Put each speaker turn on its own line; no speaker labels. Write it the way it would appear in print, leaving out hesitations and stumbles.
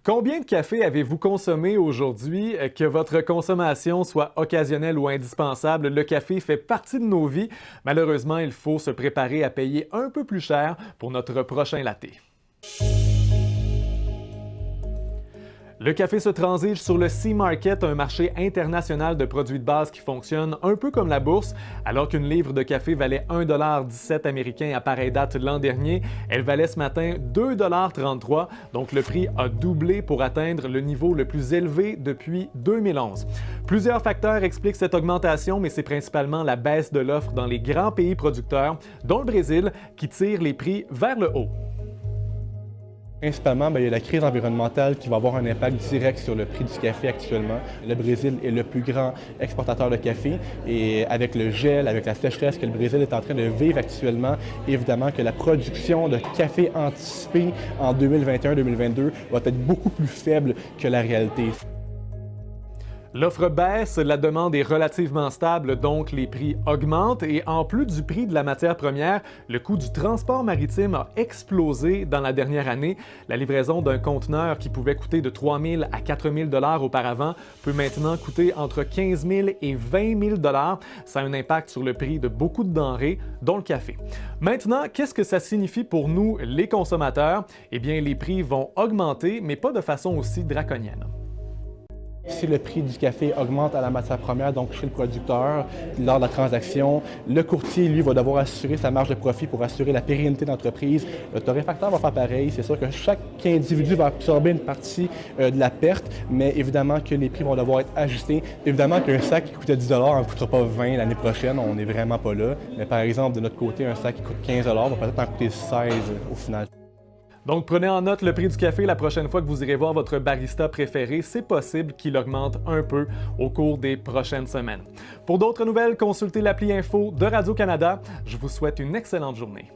Combien de café avez-vous consommé aujourd'hui? Que votre consommation soit occasionnelle ou indispensable, le café fait partie de nos vies. Malheureusement, il faut se préparer à payer un peu plus cher pour notre prochain latte. Le café se transige sur le C-Market, un marché international de produits de base qui fonctionne un peu comme la bourse. Alors qu'une livre de café valait 1,17 américain à pareille date l'an dernier, elle valait ce matin 2,33 $. Donc le prix a doublé pour atteindre le niveau le plus élevé depuis 2011. Plusieurs facteurs expliquent cette augmentation, mais c'est principalement la baisse de l'offre dans les grands pays producteurs, dont le Brésil, qui tire les prix vers le haut.
Principalement, il y a la crise environnementale qui va avoir un impact direct sur le prix du café actuellement. Le Brésil est le plus grand exportateur de café et avec le gel, avec la sécheresse que le Brésil est en train de vivre actuellement, évidemment que la production de café anticipée en 2021-2022 va être beaucoup plus faible que la réalité.
L'offre baisse, la demande est relativement stable, donc les prix augmentent et en plus du prix de la matière première, le coût du transport maritime a explosé dans la dernière année. La livraison d'un conteneur qui pouvait coûter de 3 000 à 4 000 $ auparavant peut maintenant coûter entre 15 000 et 20 000 $. Ça a un impact sur le prix de beaucoup de denrées, dont le café. Maintenant, qu'est-ce que ça signifie pour nous, les consommateurs? Eh bien, les prix vont augmenter, mais pas de façon aussi draconienne.
Si le prix du café augmente à la matière première, donc chez le producteur, lors de la transaction, le courtier, lui, va devoir assurer sa marge de profit pour assurer la pérennité de l'entreprise. Le torréfacteur va faire pareil. C'est sûr que chaque individu va absorber une partie de la perte, mais évidemment que les prix vont devoir être ajustés. Évidemment qu'un sac qui coûtait 10 $ ne coûtera pas 20 l'année prochaine, on n'est vraiment pas là. Mais par exemple, de notre côté, un sac qui coûte 15 $ va peut-être en coûter 16 au final.
Donc prenez en note le prix du café la prochaine fois que vous irez voir votre barista préféré. C'est possible qu'il augmente un peu au cours des prochaines semaines. Pour d'autres nouvelles, consultez l'appli Info de Radio-Canada. Je vous souhaite une excellente journée.